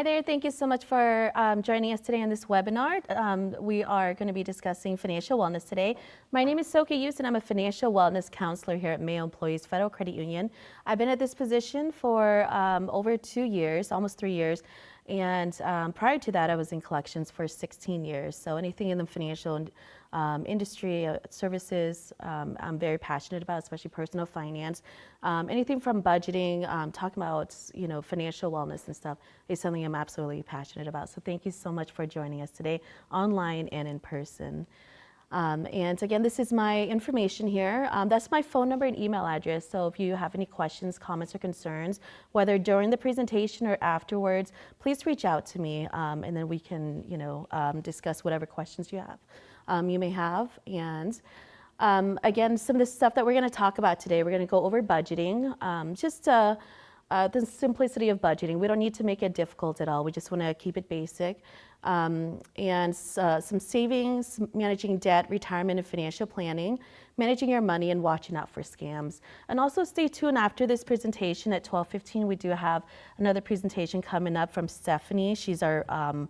Hi there, thank you so much for joining us today on this webinar. We are going to be discussing financial wellness today. My name is Soka Yus and I'm a financial wellness counselor here at Mayo Employees Federal Credit Union. I've been at this position for over 2 years, almost 3 years. And prior to that, I was in collections for 16 years. So anything in the financial industry, services, I'm very passionate about, especially personal finance. Anything from budgeting, talking about financial wellness and stuff is something I'm absolutely passionate about. So thank you so much for joining us today, online and in person. And again, this is my information here. That's my phone number and email address. So if you have any questions, comments, or concerns, whether during the presentation or afterwards, please reach out to me, and then we can, discuss whatever questions you may have. And again, some of the stuff that we're going to talk about today, we're going to go over budgeting, the simplicity of budgeting. We don't need to make it difficult at all. We just want to keep it basic. And some savings, managing debt, retirement, and financial planning, managing your money, and watching out for scams. And also stay tuned after this presentation at 12:15. We do have another presentation coming up from Stephanie. She's our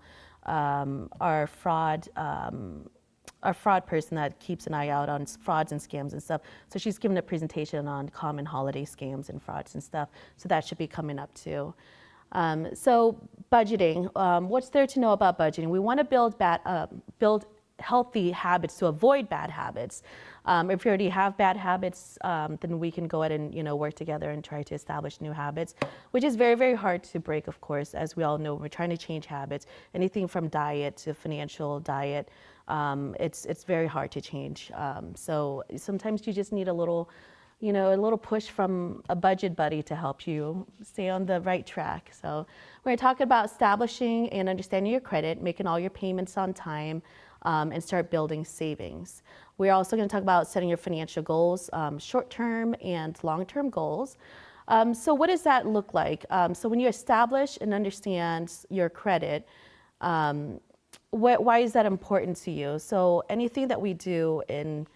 fraud person that keeps an eye out on frauds and scams and stuff. So she's given a presentation on common holiday scams and frauds and stuff. So that should be coming up too. So budgeting, what's there to know about budgeting? We want to build healthy habits to avoid bad habits. If you already have bad habits, then we can go ahead and work together and try to establish new habits, which is very, very hard to break, of course. As we all know, we're trying to change habits, anything from diet to financial diet. It's very hard to change. So sometimes you just need a little push from a budget buddy to help you stay on the right track. So we're going to talk about establishing and understanding your credit, making all your payments on time, and start building savings. We're also going to talk about setting your financial goals, short-term and long-term goals. So what does that look like? So when you establish and understand your credit, why is that important to you? So anything that we do in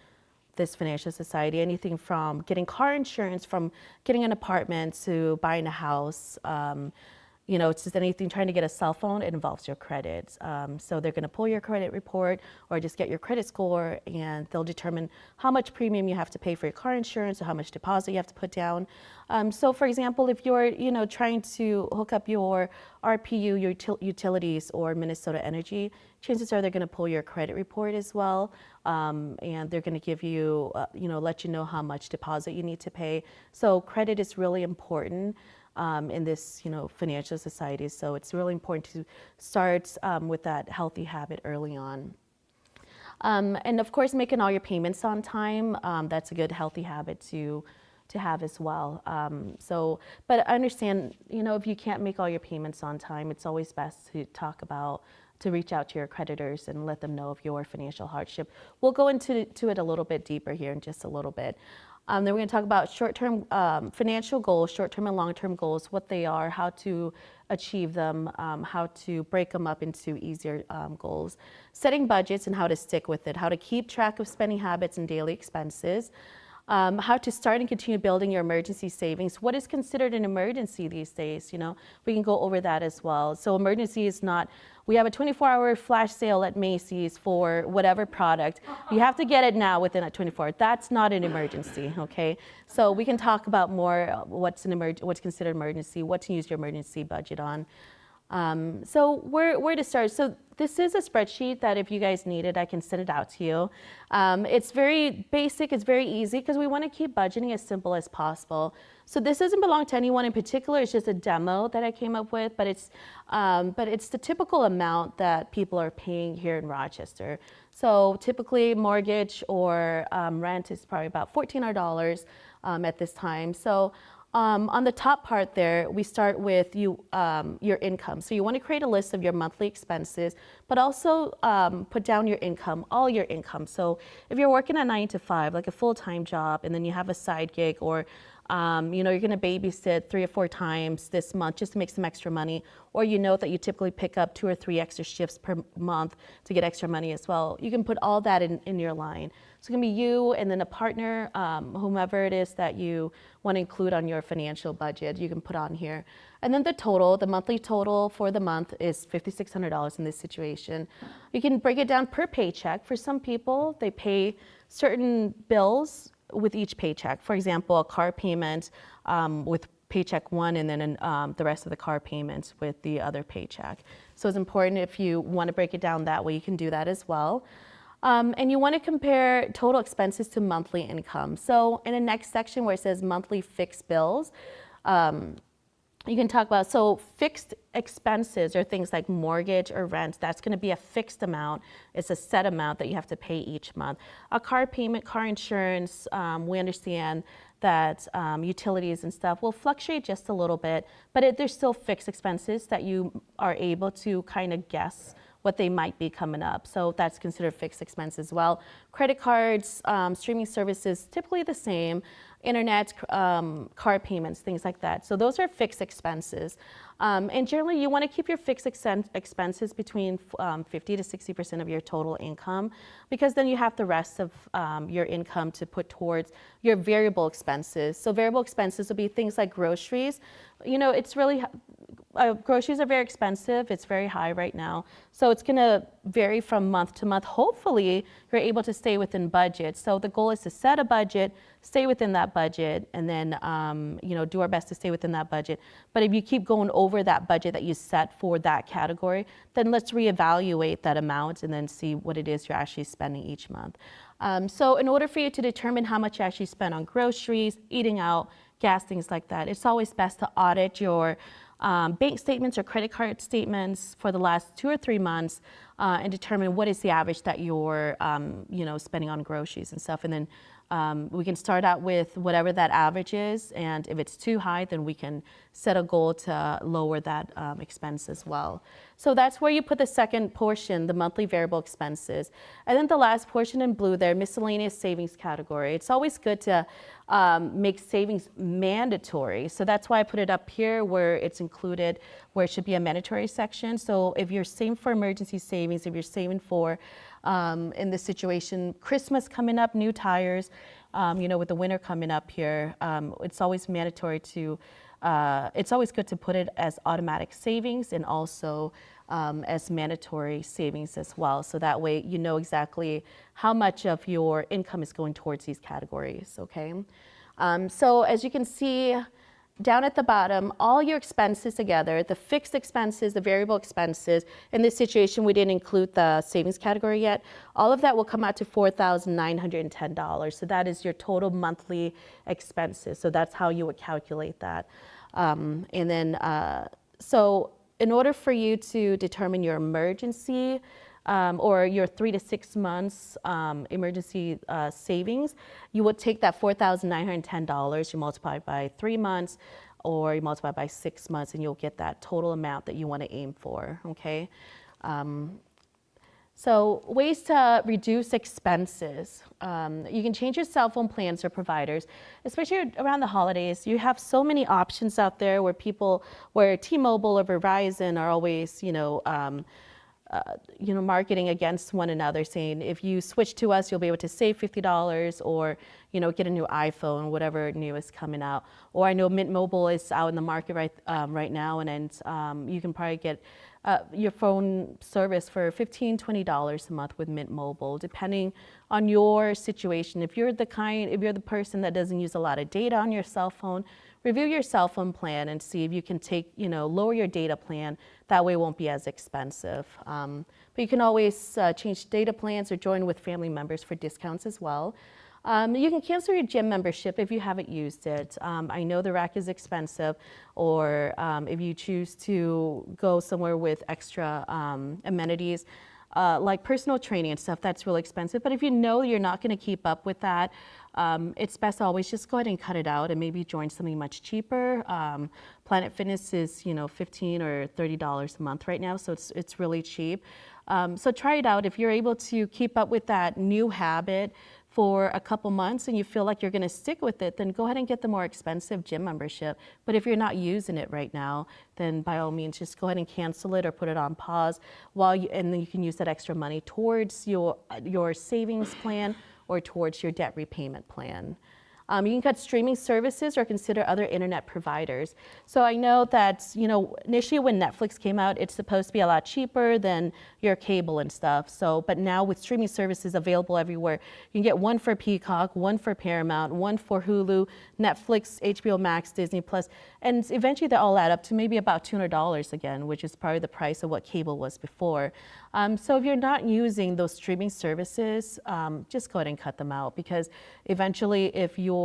this financial society, anything from getting car insurance, from getting an apartment to buying a house, it's just anything, trying to get a cell phone, it involves your credit. So they're going to pull your credit report or just get your credit score, and they'll determine how much premium you have to pay for your car insurance or how much deposit you have to put down. So for example, if you're trying to hook up your RPU, your utilities, or Minnesota Energy, chances are they're going to pull your credit report as well, and they're going to give you, let you know how much deposit you need to pay. So credit is really important in this, financial society. So it's really important to start with that healthy habit early on. And of course, making all your payments on time, that's a good healthy habit to have as well. But I understand, if you can't make all your payments on time, it's always best to reach out to your creditors and let them know of your financial hardship. We'll go into it a little bit deeper here in just a little bit. Then we're going to talk about short-term financial goals, short-term and long-term goals, what they are, how to achieve them, how to break them up into easier goals, setting budgets and how to stick with it, how to keep track of spending habits and daily expenses, how to start and continue building your emergency savings. What is considered an emergency these days? We can go over that as well. So emergency is not, we have a 24-hour flash sale at Macy's for whatever product. You have to get it now within a 24 hours. That's not an emergency, okay? So we can talk about more what's considered emergency, what to use your emergency budget on. So where to start? So this is a spreadsheet that if you guys need it, I can send it out to you. It's very basic, it's very easy because we want to keep budgeting as simple as possible. So this doesn't belong to anyone in particular, it's just a demo that I came up with, but it's the typical amount that people are paying here in Rochester. So typically mortgage or rent is probably about $1,400 at this time. So on the top part there, we start with your income. So you want to create a list of your monthly expenses, but also put down your income, all your income. So if you're working a 9 to 5, like a full-time job, and then you have a side gig or You're going to babysit 3 or 4 times this month just to make some extra money, or you know that you typically pick up 2 or 3 extra shifts per month to get extra money as well. You can put all that in your line. So it can be you and then a partner, whomever it is that you want to include on your financial budget, you can put on here. And then the monthly total for the month is $5,600 in this situation. You can break it down per paycheck. For some people, they pay certain bills with each paycheck. For example, a car payment with paycheck 1 and then the rest of the car payments with the other paycheck. So it's important, if you want to break it down that way, you can do that as well. And you want to compare total expenses to monthly income. So in the next section where it says monthly fixed bills, you can talk about, so fixed expenses are things like mortgage or rent. That's going to be a fixed amount. It's a set amount that you have to pay each month. A car payment, car insurance, we understand that utilities and stuff will fluctuate just a little bit, but there's still fixed expenses that you are able to kind of guess what they might be coming up. So that's considered fixed expense as well. Credit cards, streaming services, typically the same. Internet, car payments, things like that. So those are fixed expenses. And generally you want to keep your fixed expenses between 50 to 60% of your total income, because then you have the rest of your income to put towards your variable expenses. So variable expenses will be things like groceries. It's really, groceries are very expensive. It's very high right now. So it's going to vary from month to month. Hopefully you're able to stay within budget. So the goal is to set a budget, stay within that budget, and then do our best to stay within that budget. But if you keep going over that budget that you set for that category, then let's reevaluate that amount and then see what it is you're actually spending each month. So in order for you to determine how much you actually spend on groceries, eating out, gas, things like that, it's always best to audit your bank statements or credit card statements for the last 2 or 3 months and determine what is the average that you're spending on groceries and stuff. And then we can start out with whatever that average is, and if it's too high, then we can set a goal to lower that expense as well. So that's where you put the second portion, the monthly variable expenses. And then the last portion in blue there, miscellaneous savings category. It's always good to make savings mandatory. So that's why I put it up here where it's included, where it should be a mandatory section. So if you're saving for emergency savings, if you're saving for, in this situation, Christmas coming up, new tires, with the winter coming up here, it's always mandatory to, it's always good to put it as automatic savings and also as mandatory savings as well. So that way you know exactly how much of your income is going towards these categories, okay? So as you can see, down at the bottom, all your expenses together, the fixed expenses, the variable expenses. In this situation, we didn't include the savings category yet. All of that will come out to $4,910. So that is your total monthly expenses. So that's how you would calculate that. So in order for you to determine your emergency or your 3 to 6 months emergency savings, you would take that $4,910, you multiply by 3 months, or you multiply by 6 months, and you'll get that total amount that you want to aim for, okay? So ways to reduce expenses. You can change your cell phone plans or providers, especially around the holidays. You have so many options out there where T-Mobile or Verizon are always, marketing against one another, saying if you switch to us, you'll be able to save $50, or get a new iPhone, whatever new is coming out. Or I know Mint Mobile is out in the market right now, and you can probably get your phone service for $15, $20 a month with Mint Mobile, depending on your situation. If you're the person that doesn't use a lot of data on your cell phone, review your cell phone plan and see if you can lower your data plan. That way it won't be as expensive. But you can always change data plans or join with family members for discounts as well. You can cancel your gym membership if you haven't used it. I know the rack is expensive, or if you choose to go somewhere with extra amenities, like personal training and stuff, that's really expensive. But if you know you're not going to keep up with that, it's best to always just go ahead and cut it out and maybe join something much cheaper. Planet Fitness is $15 or $30 a month right now, so it's really cheap. So try it out. If you're able to keep up with that new habit, for a couple months and you feel like you're going to stick with it, then go ahead and get the more expensive gym membership. But if you're not using it right now, then by all means, just go ahead and cancel it or put it on pause and then you can use that extra money towards your savings plan or towards your debt repayment plan. You can cut streaming services or consider other internet providers. So I know that, initially when Netflix came out, it's supposed to be a lot cheaper than your cable and stuff. So, but now with streaming services available everywhere, you can get one for Peacock, one for Paramount, one for Hulu, Netflix, HBO Max, Disney Plus, and eventually they all add up to maybe about $200 again, which is probably the price of what cable was before. So if you're not using those streaming services, just go ahead and cut them out, because eventually if you're,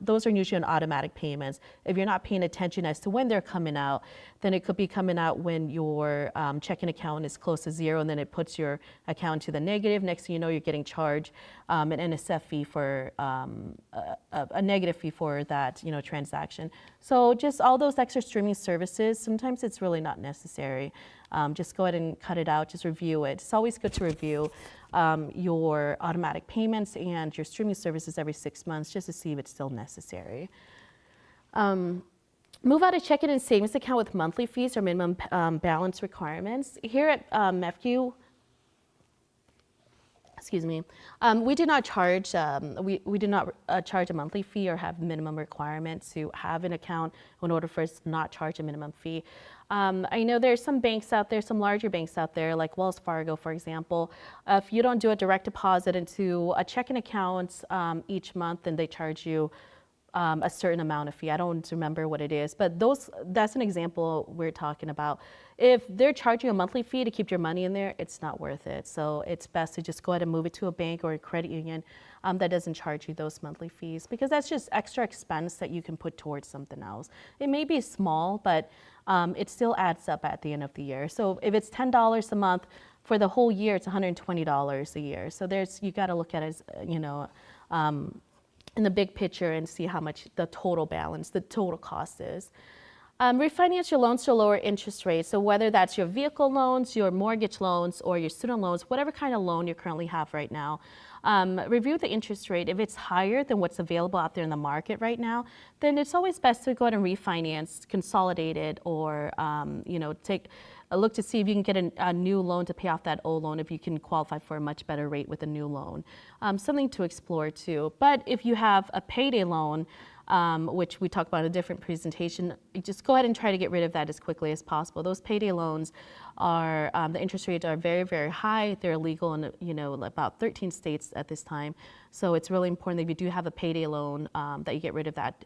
those are usually on automatic payments. If you're not paying attention as to when they're coming out, then it could be coming out when your checking account is close to zero, and then it puts your account to the negative. Next thing you know, you're getting charged an NSF fee for a negative fee for that transaction. So just all those extra streaming services, sometimes it's really not necessary. Just go ahead and cut it out, just review it. It's always good to review your automatic payments and your streaming services every 6 months just to see if it's still necessary. Move out a checking and savings account with monthly fees or minimum balance requirements. Here at MEFCU, we do not charge we do not charge a monthly fee or have minimum requirements to have an account in order for us to not charge a minimum fee. I know there's some banks out there, some larger banks out there, like Wells Fargo, for example. If you don't do a direct deposit into a checking account each month, then they charge you a certain amount of fee. I don't remember what it is, but that's an example we're talking about. If they're charging a monthly fee to keep your money in there, it's not worth it. So it's best to just go ahead and move it to a bank or a credit union that doesn't charge you those monthly fees, because that's just extra expense that you can put towards something else. It may be small, but it still adds up at the end of the year. So if it's $10 a month for the whole year, it's $120 a year. So you got to look at it as, in the big picture and see how much the total balance, the total cost is. Refinance your loans to a lower interest rate. So whether that's your vehicle loans, your mortgage loans, or your student loans, whatever kind of loan you currently have right now, review the interest rate. If it's higher than what's available out there in the market right now, then it's always best to go ahead and refinance, consolidate it, or take a look to see if you can get a new loan to pay off that old loan, if you can qualify for a much better rate with a new loan. Something to explore too. But if you have a payday loan, which we talked about in a different presentation, just go ahead and try to get rid of that as quickly as possible. Those payday loans are, the interest rates are very, very high. They're illegal in about 13 states at this time. So it's really important that if you do have a payday loan, that you get rid of that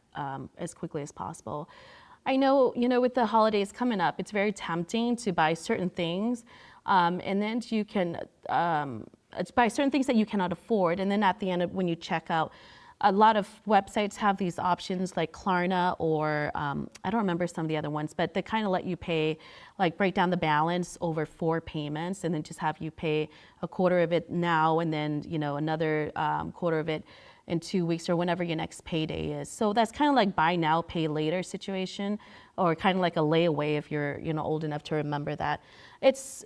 as quickly as possible. I know, with the holidays coming up, it's very tempting to buy certain things, and then you can buy certain things that you cannot afford. And then at the end, when you check out, a lot of websites have these options like Klarna or I don't remember some of the other ones, but they kind of let you pay, like break down the balance over 4 payments, and then just have you pay a quarter of it now, and then another quarter of it in 2 weeks or whenever your next payday is. So that's kind of like buy now, pay later situation, or kind of like a layaway if you're old enough to remember that.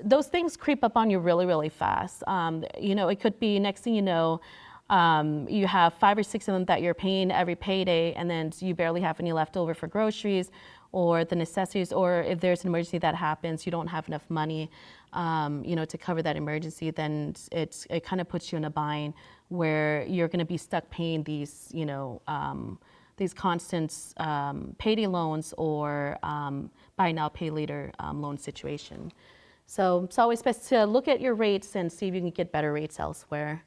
Those things creep up on you really, really fast. It could be next thing you know, you have 5 or 6 of them that you're paying every payday, and then you barely have any left over for groceries or the necessities, or if there's an emergency that happens, you don't have enough money, to cover that emergency, then it kind of puts you in a bind where you're going to be stuck paying these constant payday loans or buy now, pay later loan situation. So it's always best to look at your rates and see if you can get better rates elsewhere.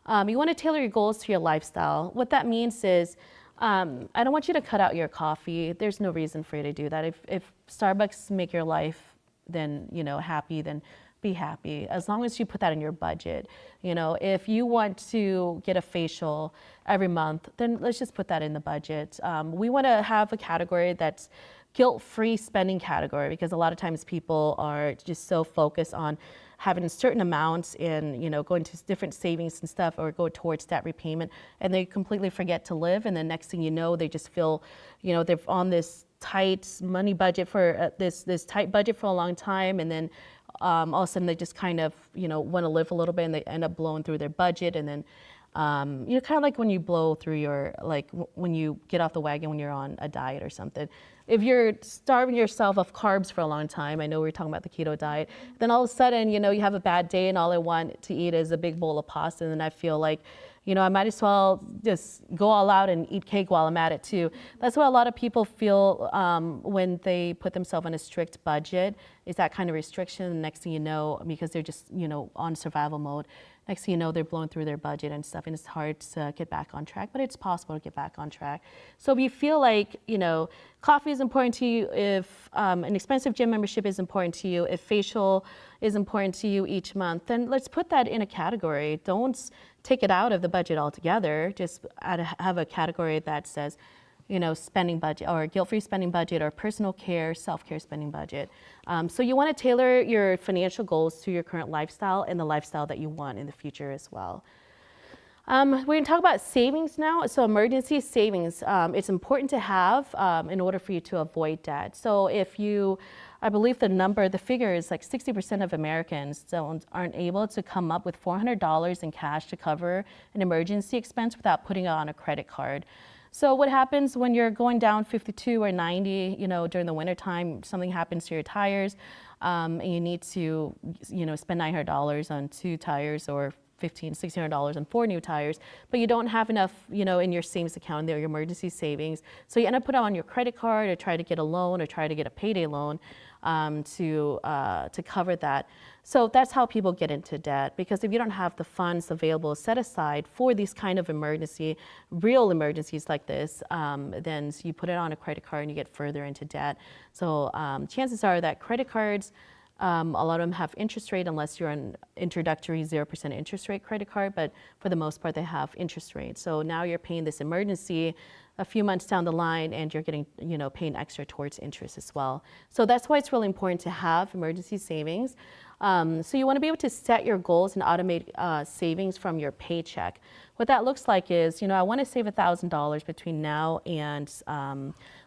You want to tailor your goals to your lifestyle. What that means is, I don't want you to cut out your coffee. There's no reason for you to do that. If Starbucks make your life happy, then be happy, as long as you put that in your budget. If you want to get a facial every month, then let's just put that in the budget. We want to have a category that's guilt-free spending category, because a lot of times people are just so focused on having certain amounts in, going to different savings and stuff, or go towards debt repayment, and they completely forget to live. And the next thing you know, they just feel, they're on this tight money budget for this tight budget for a long time, and then all of a sudden they just kind of, want to live a little bit, and they end up blowing through their budget, and then Kind of like when you blow through when you get off the wagon when you're on a diet or something. If you're starving yourself of carbs for a long time, I know we were talking about the keto diet, then all of a sudden, you have a bad day and all I want to eat is a big bowl of pasta, and then I feel like, I might as well just go all out and eat cake while I'm at it too. That's what a lot of people feel when they put themselves on a strict budget, is that kind of restriction. The next thing you know, because they're just, on survival mode, next thing you know, they're blowing through their budget and stuff, and it's hard to get back on track, but it's possible to get back on track. So if you feel like, coffee is important to you, if an expensive gym membership is important to you, if facial is important to you each month, then let's put that in a category. Don't take it out of the budget altogether. Just have a category that says, spending budget, or guilt-free spending budget, or personal care, self-care spending budget. So you want to tailor your financial goals to your current lifestyle and the lifestyle that you want in the future as well. We're going to talk about savings now. So emergency savings, it's important to have in order for you to avoid debt. So I believe the figure is like 60% of Americans aren't able to come up with $400 in cash to cover an emergency expense without putting it on a credit card. So what happens when you're going down 52 or 90, during the wintertime, something happens to your tires, and you need to, spend $900 on 2 tires, or $1,600 on 4 new tires, but you don't have enough, in your savings account, your emergency savings. So you end up putting it on your credit card, or try to get a loan, or try to get a payday loan to cover that. So that's how people get into debt, because if you don't have the funds available set aside for these kind of real emergencies like this, then you put it on a credit card and you get further into debt. So chances are that credit cards, a lot of them have interest rate, unless you're an introductory 0% interest rate credit card, but for the most part they have interest rates. So now you're paying this emergency a few months down the line, and you're getting, paying extra towards interest as well. So that's why it's really important to have emergency savings. So you want to be able to set your goals and automate savings from your paycheck. What that looks like is, I want to save $1,000 between now and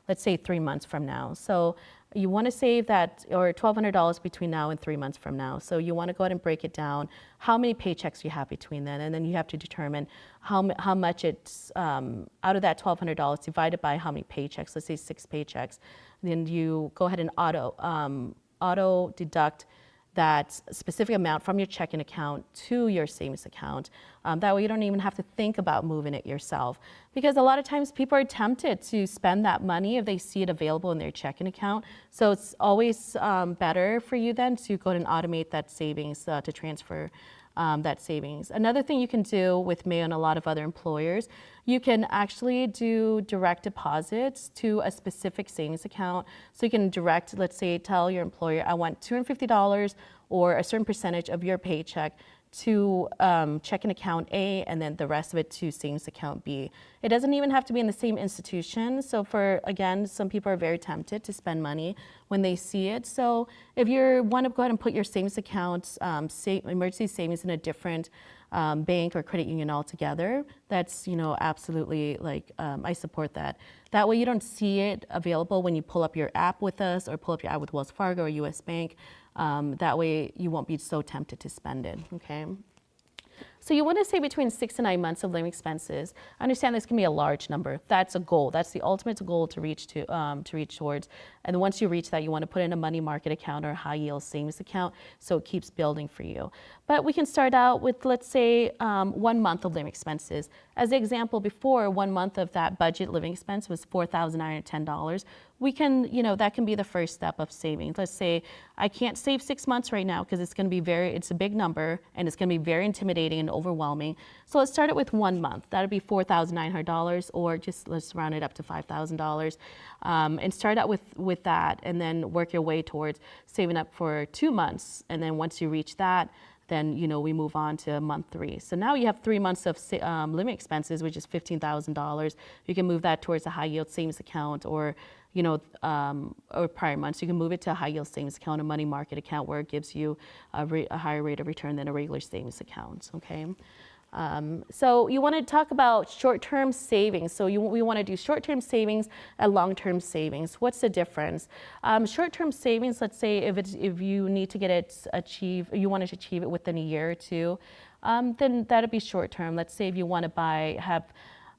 let's say 3 months from now. So you want to save that, or $1,200 between now and 3 months from now. So you want to go ahead and break it down, how many paychecks you have between then, and then you have to determine how much it's, out of that $1,200 divided by how many paychecks, let's say 6 paychecks. Then you go ahead and auto deduct that specific amount from your checking account to your savings account. That way you don't even have to think about moving it yourself. Because a lot of times people are tempted to spend that money if they see it available in their checking account. So it's always better for you then to go ahead and automate that savings to transfer that savings. Another thing you can do with Mayo and a lot of other employers, you can actually do direct deposits to a specific savings account. So you can let's say, tell your employer, I want $250 or a certain percentage of your paycheck to checking account A, and then the rest of it to savings account B. It doesn't even have to be in the same institution. So again, some people are very tempted to spend money when they see it. So if you want to go ahead and put your savings account, emergency savings, in a different bank or credit union altogether, that's, absolutely, I support that. That way you don't see it available when you pull up your app with us, or pull up your app with Wells Fargo or US Bank. That way you won't be so tempted to spend it, okay? So you want to say between 6 to 9 months of living expenses. I understand this can be a large number. That's a goal. That's the ultimate goal to reach towards. And then once you reach that, you want to put in a money market account or a high yield savings account, so it keeps building for you. But we can start out with, let's say, 1 month of living expenses. As an example, before, 1 month of that budget living expense was $4,910. We can, that can be the first step of saving. Let's say I can't save 6 months right now because it's a big number and it's going to be very intimidating and overwhelming. So let's start it with 1 month. That would be $4,900, or just let's round it up to $5,000, and start out with that, and then work your way towards saving up for 2 months. And then once you reach that, then we move on to month 3. So now you have 3 months of living expenses, which is $15,000. You can move that towards a high yield savings account, or or prior months, you can move it to a high yield savings account, a money market account, where it gives you a higher rate of return than a regular savings account, okay? So you want to talk about short-term savings. So we want to do short-term savings and long-term savings. What's the difference? Short-term savings, let's say if you need to you want to achieve it within a year or two, then that'd be short term. Let's say if you want to have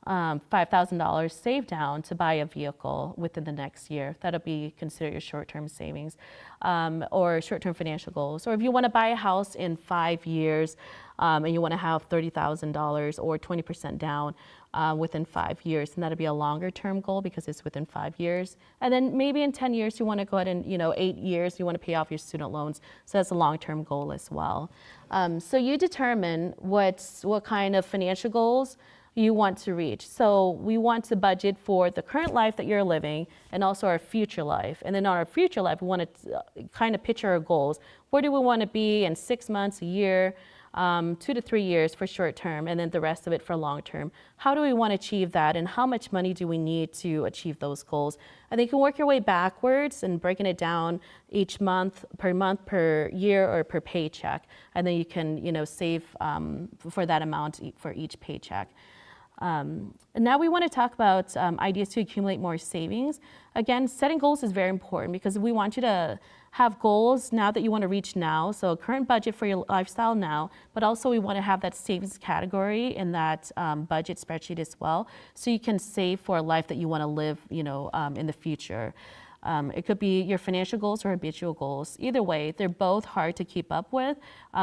$5,000 saved down to buy a vehicle within the next year. That'll be considered your short-term savings or short-term financial goals. Or if you want to buy a house in 5 years and you want to have $30,000 or 20% down within 5 years, and that'll be a longer-term goal because it's within 5 years. And then maybe in 10 years you want to go ahead and 8 years you want to pay off your student loans. So that's a long-term goal as well. So you determine what kind of financial goals you want to reach. So we want to budget for the current life that you're living and also our future life. And then on our future life, we want to kind of picture our goals. Where do we want to be in 6 months, a year, 2 to 3 years for short term, and then the rest of it for long term? How do we want to achieve that, and how much money do we need to achieve those goals? I think you can work your way backwards and breaking it down each month, per year, or per paycheck. And then you can save for that amount for each paycheck. And now we want to talk about ideas to accumulate more savings. Again, setting goals is very important because we want you to have goals now that you want to reach now. So current budget for your lifestyle now, but also we want to have that savings category in that budget spreadsheet as well. So you can save for a life that you want to live, in the future. It could be your financial goals or habitual goals. Either way, they're both hard to keep up with.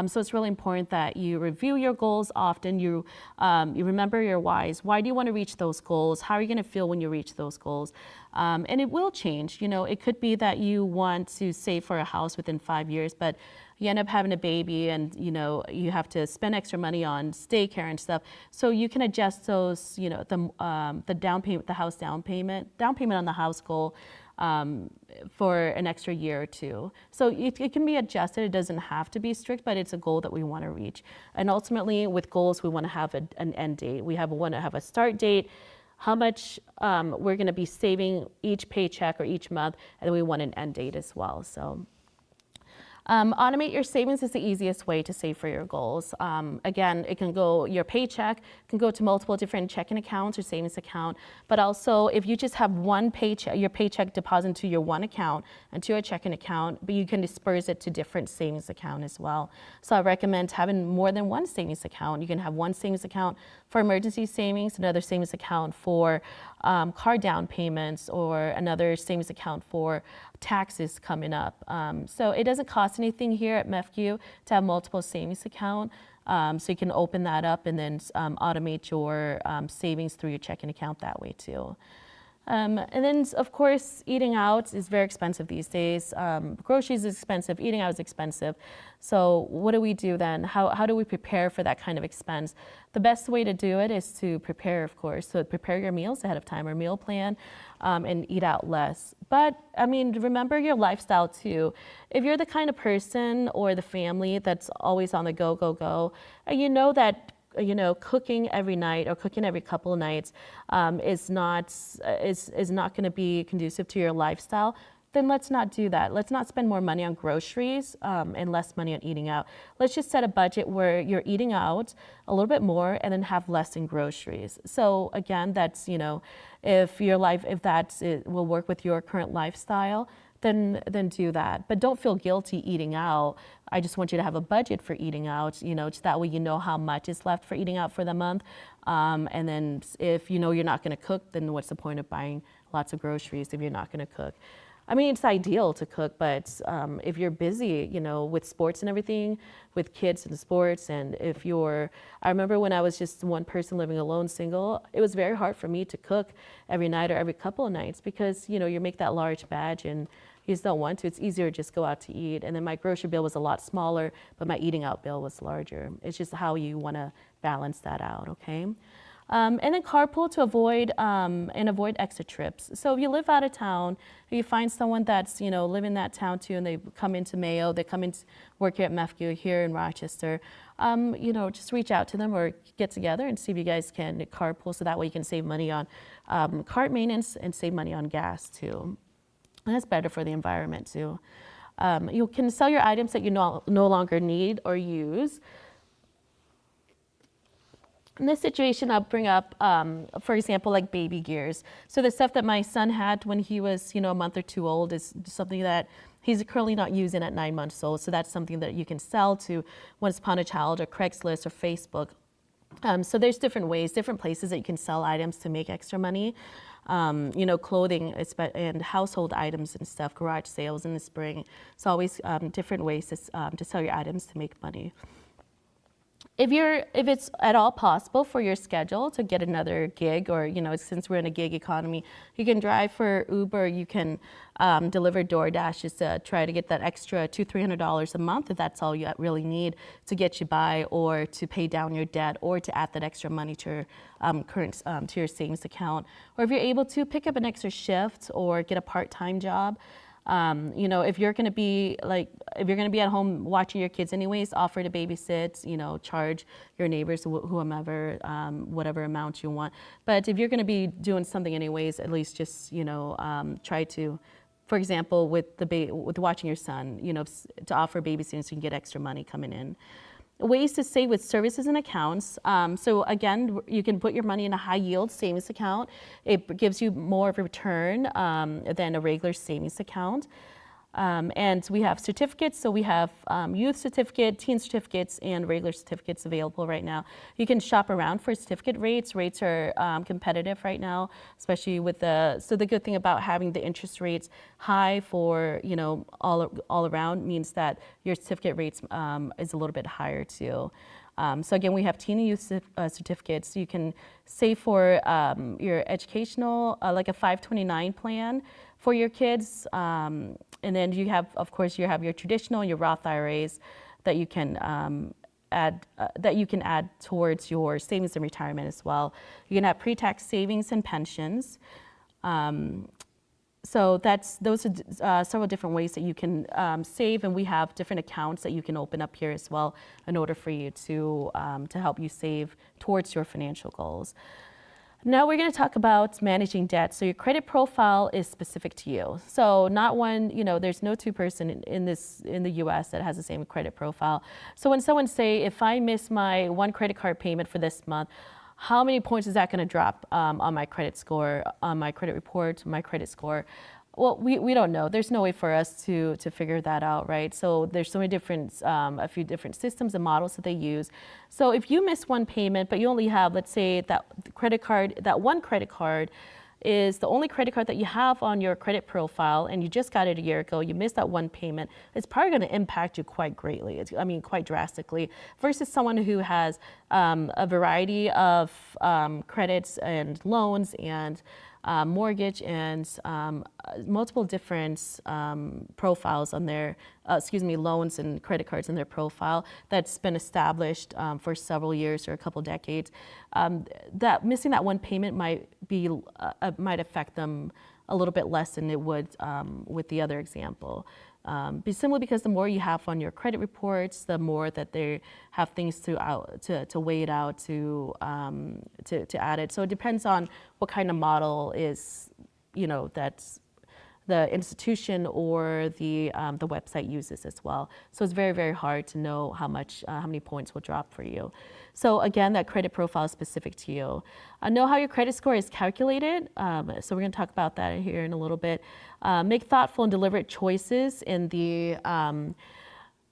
So it's really important that you review your goals often. You remember your whys. Why do you want to reach those goals? How are you going to feel when you reach those goals? And it will change. It could be that you want to save for a house within 5 years, but you end up having a baby and you have to spend extra money on daycare and stuff. So you can adjust those, the down payment, the house down payment on the house goal for an extra year or two. So it can be adjusted. It doesn't have to be strict, but it's a goal that we want to reach. And ultimately with goals, we want to have an end date. We want to have a start date, how much we're going to be saving each paycheck or each month, and we want an end date as well. So automate your savings is the easiest way to save for your goals. Again, it can go, your paycheck can go to multiple different checking accounts or savings account, but also if you just have one paycheck, your paycheck deposit into your one account and to a checking account, but you can disperse it to different savings account as well. So I recommend having more than one savings account. You can have one savings account for emergency savings, another savings account for car down payments, or another savings account for taxes coming up. So it doesn't cost anything here at MEFCU to have multiple savings account. So you can open that up and then automate your savings through your checking account that way too. And then, of course, eating out is very expensive these days. Groceries is expensive, eating out is expensive. So what do we do then? How do we prepare for that kind of expense? The best way to do it is to prepare, of course. So prepare your meals ahead of time or meal plan and eat out less. But, remember your lifestyle too. If you're the kind of person or the family that's always on the go, and you know that cooking every night or cooking every couple of nights is not going to be conducive to your lifestyle, then let's not do that. Let's not spend more money on groceries and less money on eating out. Let's just set a budget where you're eating out a little bit more and then have less in groceries. So again, that's, if it will work with your current lifestyle, then do that. But don't feel guilty eating out. I just want you to have a budget for eating out, just that way you know how much is left for eating out for the month. And then if you're not going to cook, then what's the point of buying lots of groceries if you're not going to cook? It's ideal to cook, but if you're busy, with sports and everything, with kids and sports, and I remember when I was just one person living alone, single, it was very hard for me to cook every night or every couple of nights because, you make that large batch and you just don't want to. It's easier to just go out to eat. And then my grocery bill was a lot smaller, but my eating out bill was larger. It's just how you want to balance that out, okay? And then carpool to avoid extra trips. So if you live out of town, if you find someone that's live in that town too, and they come into Mayo, they come in to work here at MEFCU here in Rochester, just reach out to them or get together and see if you guys can carpool, so that way you can save money on cart maintenance and save money on gas too. And that's better for the environment too. You can sell your items that you no longer need or use. In this situation, I'll bring up, for example, like baby gears. So the stuff that my son had when he was, a month or two old is something that he's currently not using at 9 months old. So that's something that you can sell to Once Upon a Child or Craigslist or Facebook. So there's different ways, different places that you can sell items to make extra money. Clothing and household items and stuff, garage sales in the spring. It's always different ways to sell your items to make money. If it's at all possible for your schedule to get another gig, or since we're in a gig economy, you can drive for Uber, you can deliver DoorDash just to try to get that extra $200-300 a month if that's all you really need to get you by, or to pay down your debt, or to add that extra money to your to your savings account. Or if you're able to pick up an extra shift or get a part-time job. If you're going to be at home watching your kids anyways, offer to babysit, charge your neighbors, whomever, whatever amount you want. But if you're going to be doing something anyways, at least just, try to, for example, with watching your son, to offer babysitting so you can get extra money coming in. Ways to save with services and accounts. So again, you can put your money in a high yield savings account. It gives you more of a return than a regular savings account. And we have certificates. So we have youth certificate, teen certificates, and regular certificates available right now. You can shop around for certificate rates. Rates are competitive right now, especially with so the good thing about having the interest rates high for, all around means that your certificate rates is a little bit higher too. So again, we have teen and youth certificates. You can save for your educational, like a 529 plan for your kids. And then you have, of course, you have your traditional, your Roth IRAs that you can add towards your savings and retirement as well. You can have pre-tax savings and pensions. So those are several different ways that you can save, and we have different accounts that you can open up here as well in order for you to help you save towards your financial goals. Now we're going to talk about managing debt. So your credit profile is specific to you. So not one, there's no two person in the U.S. that has the same credit profile. So when someone say, if I miss my one credit card payment for this month, how many points is that going to drop on my credit score, on my credit report, my credit score? Well, we don't know. There's no way for us to figure that out, right? So there's so many different, a few different systems and models that they use. So if you miss one payment, but you only have, let's say that one credit card is the only credit card that you have on your credit profile, and you just got it a year ago, you missed that one payment, it's probably going to impact you quite greatly. Quite drastically, versus someone who has a variety of credits and loans and mortgage and multiple different profiles on their, loans and credit cards in their profile that's been established for several years or a couple decades. That missing that one payment might affect them a little bit less than it would with the other example. Simply because the more you have on your credit reports, the more that they have things to weigh it out to add it. So it depends on what kind of model is, that's the institution or the website uses as well. So it's very, very hard to know how many points will drop for you. So again, that credit profile is specific to you. Know how your credit score is calculated. So we're going to talk about that here in a little bit. Make thoughtful and deliberate choices in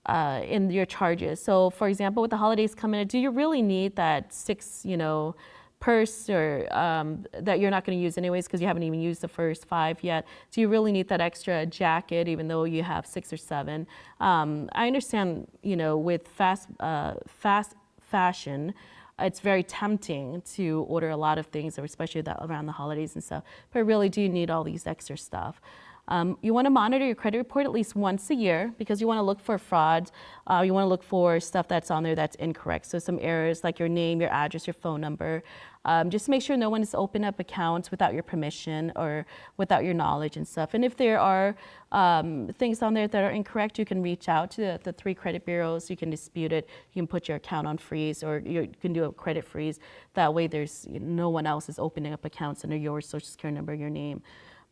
your charges. So for example, with the holidays coming in, do you really need that six, purse or that you're not going to use anyways because you haven't even used the first 5 yet? Do you really need that extra jacket even though you have 6 or 7? I understand, with fast fashion, it's very tempting to order a lot of things, especially around the holidays and stuff. But really, do you need all these extra stuff? You want to monitor your credit report at least once a year because you want to look for fraud. You want to look for stuff that's on there that's incorrect. So some errors like your name, your address, your phone number. Just make sure no one has opened up accounts without your permission or without your knowledge and stuff. And if there are things on there that are incorrect, you can reach out to the 3 credit bureaus. You can dispute it. You can put your account on freeze, or you can do a credit freeze. That way there's no one else is opening up accounts under your social security number, your name.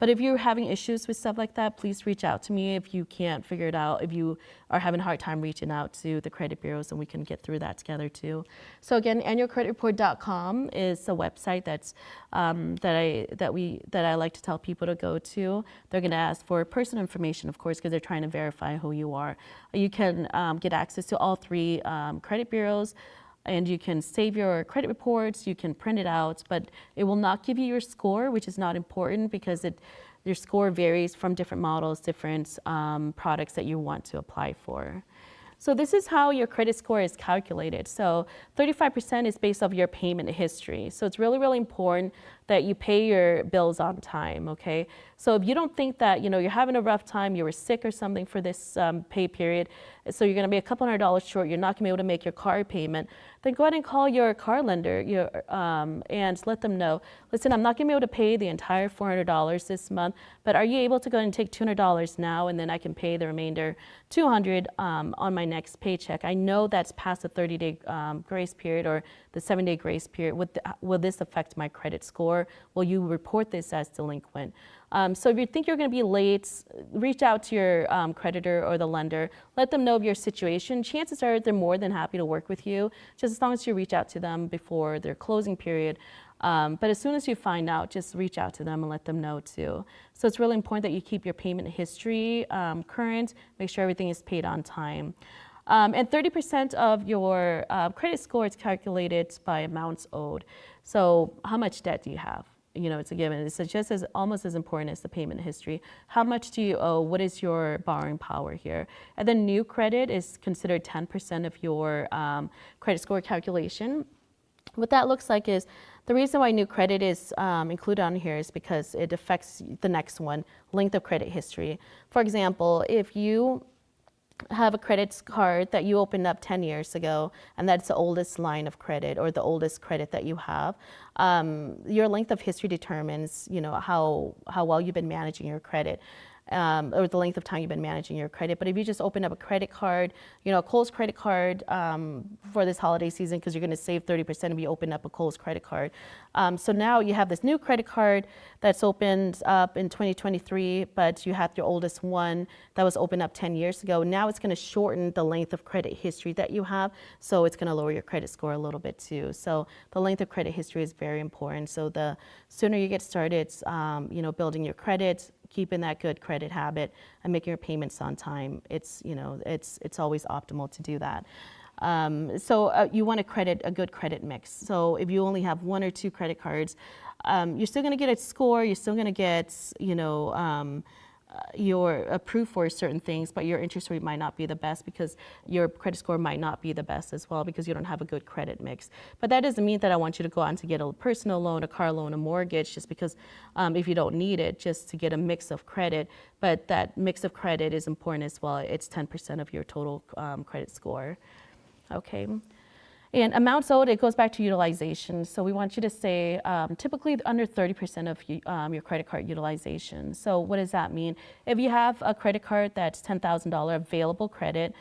But if you're having issues with stuff like that, please reach out to me if you can't figure it out, if you are having a hard time reaching out to the credit bureaus, and we can get through that together too. So again, annualcreditreport.com is a website that's that I like to tell people to go to. They're going to ask for personal information, of course, because they're trying to verify who you are. You can get access to all three credit bureaus, and you can save your credit reports, you can print it out, but it will not give you your score, which is not important because your score varies from different models, different products that you want to apply for. So this is how your credit score is calculated. So 35% is based off your payment history. So it's really, really important that you pay your bills on time, okay? So if you don't think that, you're having a rough time, you were sick or something for this pay period, so you're gonna be a couple $100 short, you're not gonna be able to make your car payment, then go ahead and call your car lender and let them know, listen, I'm not gonna be able to pay the entire $400 this month, but are you able to go ahead and take $200 now, and then I can pay the remainder $200 on my next paycheck. I know that's past the 30-day grace period or the 7-day grace period. Will this affect my credit score? Will you report this as delinquent? So if you think you're going to be late, reach out to your creditor or the lender. Let them know of your situation. Chances are they're more than happy to work with you, just as long as you reach out to them before their closing period. But as soon as you find out, just reach out to them and let them know too. So it's really important that you keep your payment history current, make sure everything is paid on time. And 30% of your credit score is calculated by amounts owed. So how much debt do you have? It's a given. It's just almost as important as the payment history. How much do you owe? What is your borrowing power here? And then new credit is considered 10% of your credit score calculation. What that looks like is the reason why new credit is included on here is because it affects the next one, length of credit history. For example, if you have a credit card that you opened up 10 years ago, and that's the oldest line of credit or the oldest credit that you have, your length of history determines, how well you've been managing your credit. Or the length of time you've been managing your credit. But if you just open up a credit card, a Kohl's credit card for this holiday season, because you're going to save 30% if you open up a Kohl's credit card. So now you have this new credit card that's opened up in 2023, but you had your oldest one that was opened up 10 years ago. Now it's going to shorten the length of credit history that you have, so it's going to lower your credit score a little bit too. So the length of credit history is very important. So the sooner you get started, building your credit, keeping that good credit habit, and making your payments on time, it's always optimal to do that. So you want a good credit mix. So if you only have 1 or 2 credit cards, you're still going to get a score. You're still going to get you're approved for certain things, but your interest rate might not be the best because your credit score might not be the best as well because you don't have a good credit mix. But that doesn't mean that I want you to go out to get a personal loan, a car loan, a mortgage, just because if you don't need it, just to get a mix of credit. But that mix of credit is important as well. It's 10% of your total credit score. Okay. And amounts owed, it goes back to utilization. So we want you to say typically under 30% of your credit card utilization. So what does that mean? If you have a credit card that's $10,000 available credit,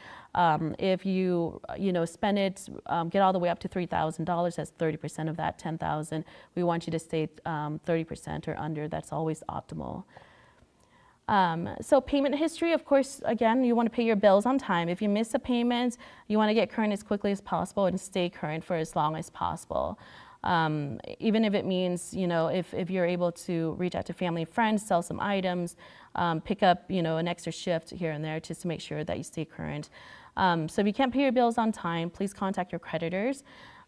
if you spend it, get all the way up to $3,000, that's 30% of that 10,000. We want you to stay 30% or under. That's always optimal. So payment history, of course, again, you want to pay your bills on time. If you miss a payment, you want to get current as quickly as possible and stay current for as long as possible. Even if it means, if you're able to reach out to family and friends, sell some items, pick up, an extra shift here and there just to make sure that you stay current. So if you can't pay your bills on time, please contact your creditors.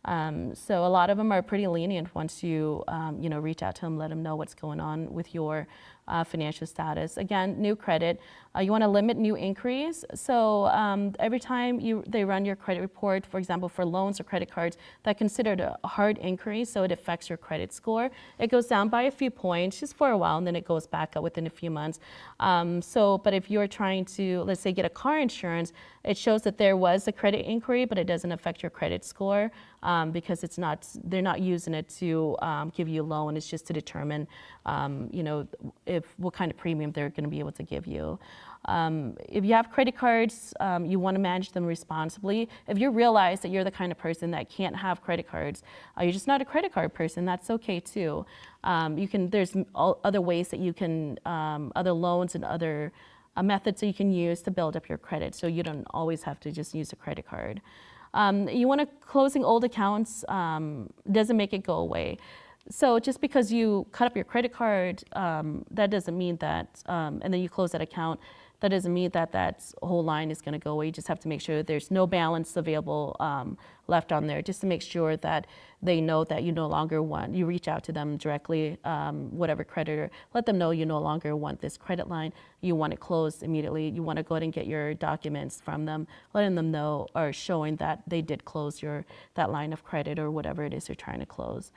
So a lot of them are pretty lenient once you, reach out to them, let them know what's going on with your financial status. Again, new credit, you want to limit new inquiries. So every time they run your credit report, for example, for loans or credit cards, that's considered a hard inquiry, so it affects your credit score. It goes down by a few points just for a while, and then it goes back up within a few months. But if you're trying to, let's say, get a car insurance, it shows that there was a credit inquiry, but it doesn't affect your credit score because they're not using it to give you a loan. It's just to determine, what kind of premium they're going to be able to give you. If you have credit cards, you want to manage them responsibly. If you realize that you're the kind of person that can't have credit cards, you're just not a credit card person, that's okay too. There's other ways that you can, other loans and other methods that you can use to build up your credit, so you don't always have to just use a credit card. You want to closing old accounts doesn't make it go away. So just because you cut up your credit card, that doesn't mean that, and then you close that account, that doesn't mean that that whole line is going to go away. You just have to make sure there's no balance available left on there, just to make sure that they know that you no longer want, you reach out to them directly, whatever creditor, let them know you no longer want this credit line, you want it closed immediately, you want to go ahead and get your documents from them, letting them know or showing that they did close that line of credit or whatever it is you're trying to close.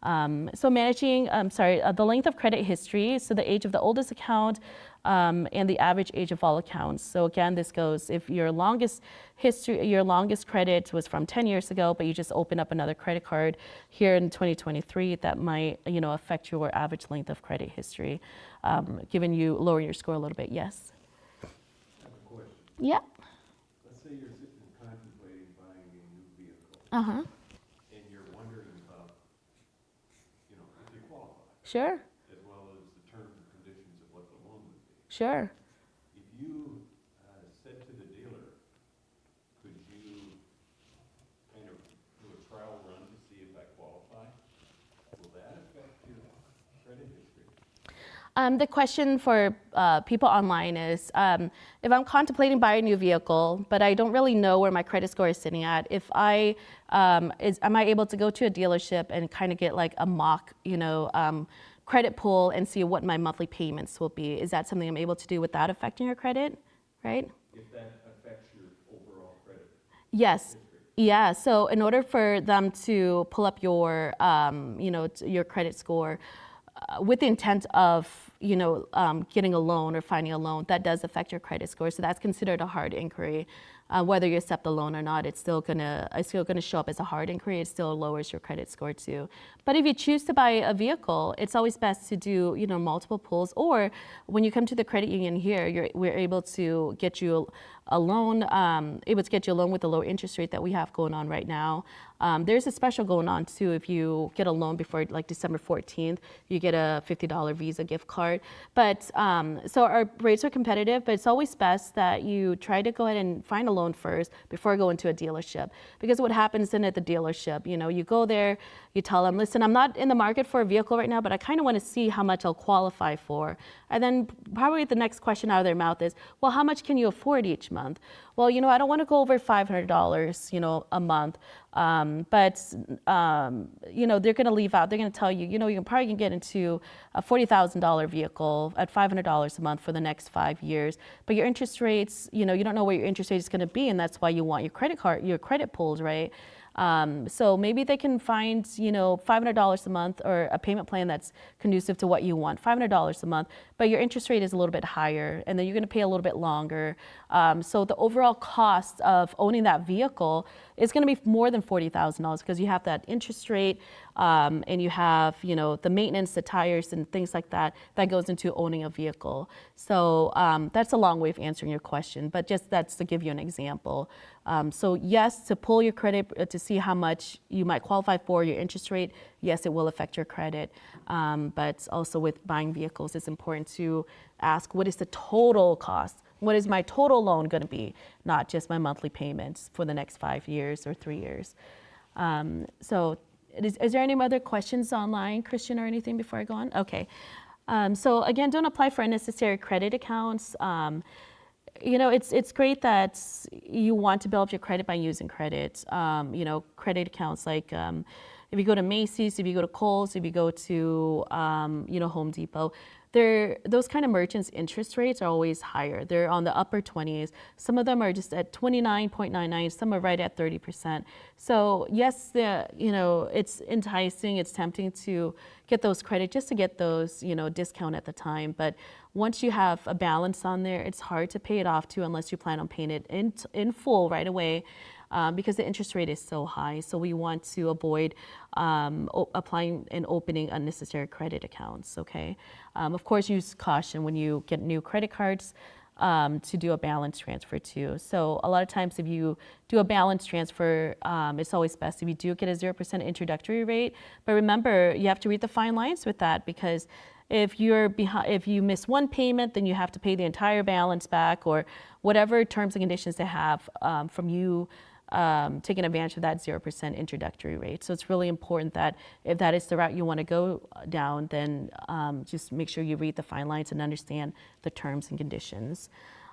So managing, the length of credit history, so the age of the oldest account and the average age of all accounts. So again, this goes, if your longest credit was from 10 years ago, but you just open up another credit card here in 2023, that might, affect your average length of credit history, given you lower your score a little bit. Yes? I have a question. Yeah. Let's say you're sitting and contemplating buying a new vehicle. Uh-huh. And you're wondering about, if you qualify, Sure. as well as the terms and conditions of what the loan would be. Sure. If you said to the dealer, could you kind of do a trial run to see if I qualify? Will that affect your credit history? The question for people online is, if I'm contemplating buying a new vehicle, but I don't really know where my credit score is sitting at, am I able to go to a dealership and kind of get like a mock, credit pull and see what my monthly payments will be? Is that something I'm able to do without affecting your credit, right? If that affects your overall credit Yes. history. Yeah. So in order for them to pull up your, your credit score, with the intent of, getting a loan or finding a loan, that does affect your credit score. So that's considered a hard inquiry. Whether you accept the loan or not, it's still gonna show up as a hard inquiry. It still lowers your credit score too. But if you choose to buy a vehicle, it's always best to do, multiple pulls. Or when you come to the credit union here, we're able to get you a loan, with a low interest rate that we have going on right now. There's a special going on too. If you get a loan before like December 14th, you get a $50 Visa gift card. But so our rates are competitive, but it's always best that you try to go ahead and find a loan first before going to a dealership. Because what happens then at the dealership, you go there, you tell them, listen, I'm not in the market for a vehicle right now, but I kind of want to see how much I'll qualify for. And then probably the next question out of their mouth is, well, how much can you afford each month? Well, I don't want to go over $500, a month. But they're going to leave out, they're going to tell you, you probably can get into a $40,000 vehicle at $500 a month for the next 5 years. But your interest rates, you don't know where your interest rate is going to be. And that's why you want your credit pulled, right? So maybe they can find, $500 a month or a payment plan that's conducive to what you want, $500 a month, but your interest rate is a little bit higher and then you're going to pay a little bit longer. So the overall cost of owning that vehicle is going to be more than $40,000 because you have that interest rate and you have, the maintenance, the tires and things like that goes into owning a vehicle. So that's a long way of answering your question, but just that's to give you an example. So yes, to pull your credit to see how much you might qualify for, your interest rate, yes, it will affect your credit. But also with buying vehicles, it's important to ask, what is the total cost? What is my total loan going to be? Not just my monthly payments for the next 5 years or 3 years. So is there any other questions online, Christian, or anything before I go on? Okay. So again, don't apply for unnecessary credit accounts. It's great that you want to build up your credit by using credit. Credit accounts like if you go to Macy's, if you go to Kohl's, if you go to Home Depot, those kind of merchants' interest rates are always higher. They're on the upper 20s. Some of them are just at 29.99. Some are right at 30%. So yes, it's enticing. It's tempting to get those credit just to get those discount at the time. But once you have a balance on there, it's hard to pay it off too unless you plan on paying it in full right away. Because the interest rate is so high. So we want to avoid applying and opening unnecessary credit accounts, okay? Of course, use caution when you get new credit cards. to do a balance transfer too. So a lot of times if you do a balance transfer, it's always best if you do get a 0% introductory rate. But remember, you have to read the fine lines with that, because if you're behind, if you miss one payment, then you have to pay the entire balance back, or whatever terms and conditions they have from you taking advantage of that 0% introductory rate. So it's really important that if that is the route you want to go down, then just make sure you read the fine lines and understand the terms and conditions.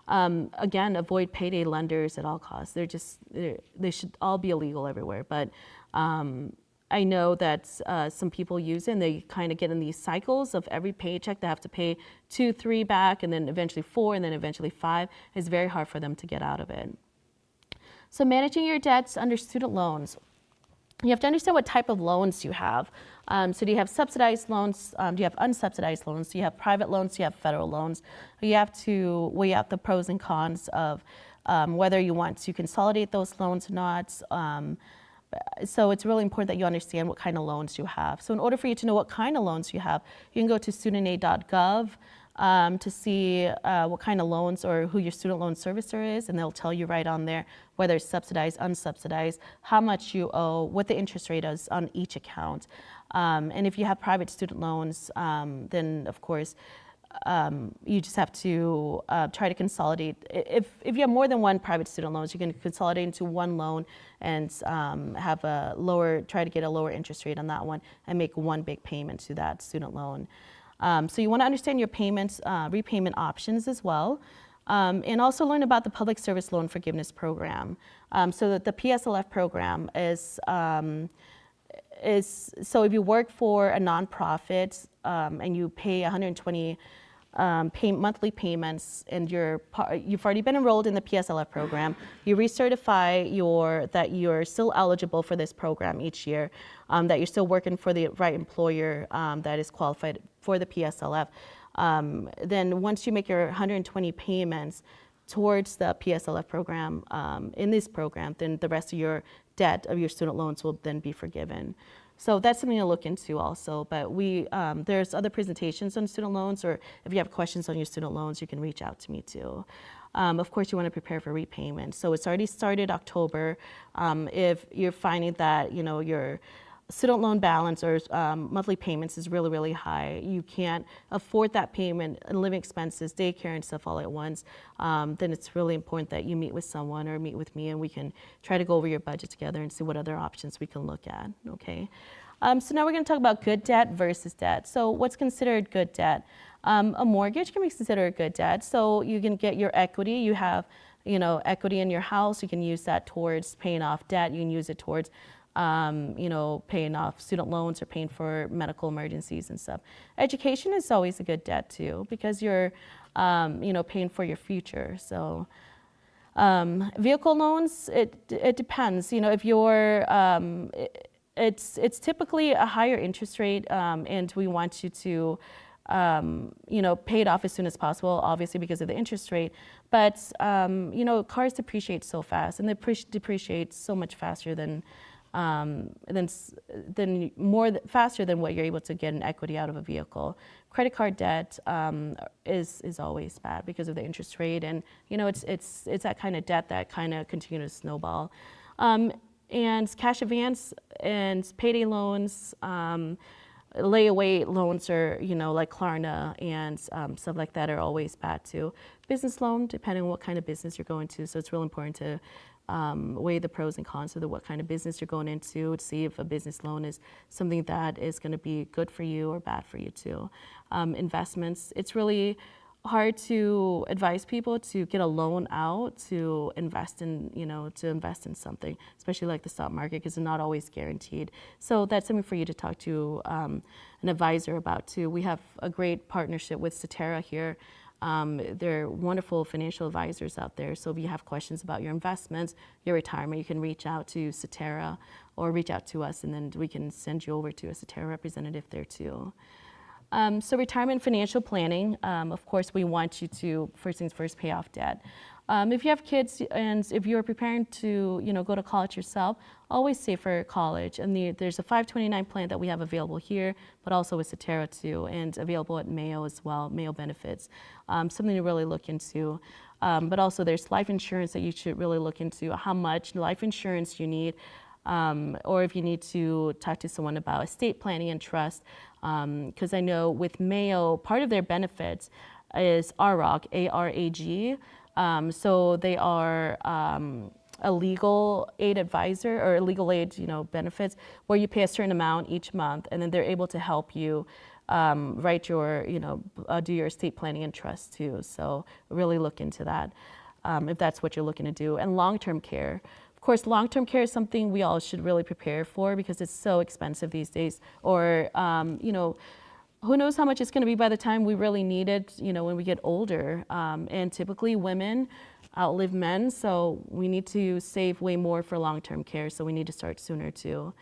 Again, avoid payday lenders at all costs. They should all be illegal everywhere. But I know that some people use it and they kind of get in these cycles of every paycheck they have to pay 2, 3 back, and then eventually 4, and then eventually 5. It's very hard for them to get out of it. So managing your debts under student loans. You have to understand what type of loans you have. So do you have subsidized loans? Do you have unsubsidized loans? Do you have private loans? Do you have federal loans? You have to weigh out the pros and cons of whether you want to consolidate those loans or not. So it's really important that you understand what kind of loans you have. So in order for you to know what kind of loans you have, you can go to studentaid.gov to see what kind of loans or who your student loan servicer is, and they'll tell you right on there whether it's subsidized, unsubsidized, how much you owe, what the interest rate is on each account. And if you have private student loans, then of course you just have to try to consolidate. If you have more than one private student loans, you can consolidate into one loan and have try to get a lower interest rate on that one and make one big payment to that student loan. So you want to understand your payments, repayment options as well, and also learn about the Public Service Loan Forgiveness Program. So that the PSLF program is so if you work for a nonprofit and you pay 120 monthly payments, and you've already been enrolled in the PSLF program, you recertify that you're still eligible for this program each year, that you're still working for the right employer that is qualified for the PSLF. Then once you make your 120 payments towards the PSLF program, in this program, then the rest of your debt of your student loans will then be forgiven. So that's something to look into also. But there's other presentations on student loans, or if you have questions on your student loans, you can reach out to me too. Of course, you want to prepare for repayment. So it's already started October. If you're finding that your student loan balance or monthly payments is really, really high, you can't afford that payment and living expenses, daycare and stuff all at once, then it's really important that you meet with someone or meet with me, and we can try to go over your budget together and see what other options we can look at, okay? So now we're going to talk about good debt versus debt. So what's considered good debt? A mortgage can be considered good debt. So you can get your equity. You have equity in your house. You can use that towards paying off debt. You can use it towards paying off student loans or paying for medical emergencies and stuff. Education is always a good debt too, because you're, paying for your future. So vehicle loans, it depends. If you're, it's typically a higher interest rate, and we want you to, pay it off as soon as possible, obviously because of the interest rate. But, cars depreciate so fast, and they depreciate so much faster faster than what you're able to get in equity out of a vehicle. Credit card debt is always bad because of the interest rate, and it's that kind of debt that kind of continues to snowball. And cash advance and payday loans, layaway loans are, like Klarna and stuff like that are always bad too. Business loan, depending on what kind of business you're going to, so it's real important to weigh the pros and cons of what kind of business you're going into to see if a business loan is something that is going to be good for you or bad for you too. Investments, it's really hard to advise people to get a loan out to invest in, something, especially like the stock market, because it's not always guaranteed. So that's something for you to talk to an advisor about too. We have a great partnership with Cetera here. They're wonderful financial advisors out there. So if you have questions about your investments, your retirement, you can reach out to Cetera or reach out to us, and then we can send you over to a Cetera representative there too. So retirement financial planning, of course, we want you to, first things first, pay off debt. If you have kids and if you're preparing to, go to college yourself, always save for college. And there's a 529 plan that we have available here, but also with Cetera too, and available at Mayo as well, Mayo Benefits. Something to really look into. But also there's life insurance that you should really look into, how much life insurance you need, or if you need to talk to someone about estate planning and trust. Because I know with Mayo, part of their benefits is ARAG, A-R-A-G. So they are a legal aid advisor or legal aid, benefits where you pay a certain amount each month, and then they're able to help you write your, do your estate planning and trust too. So really look into that if that's what you're looking to do. And long-term care. Of course, long-term care is something we all should really prepare for because it's so expensive these days. Or, who knows how much it's going to be by the time we really need it, when we get older. And typically women outlive men, so we need to save way more for long-term care, so we need to start sooner too.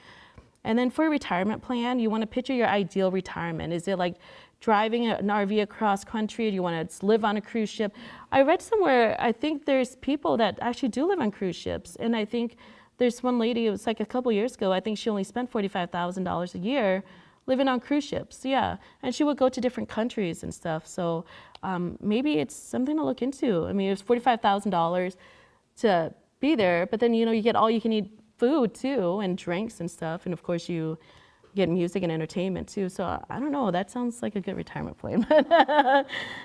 And then for a retirement plan, you want to picture your ideal retirement. Is it like driving an RV across country? Do you want to live on a cruise ship? I read somewhere, I think there's people that actually do live on cruise ships, and I think there's one lady, it was like a couple years ago, I think she only spent $45,000 a year living on cruise ships, yeah. And she would go to different countries and stuff. So maybe it's something to look into. I mean, it's $45,000 to be there, but then, you get all you can eat food too and drinks and stuff. And of course you get music and entertainment too. So I don't know, that sounds like a good retirement plan.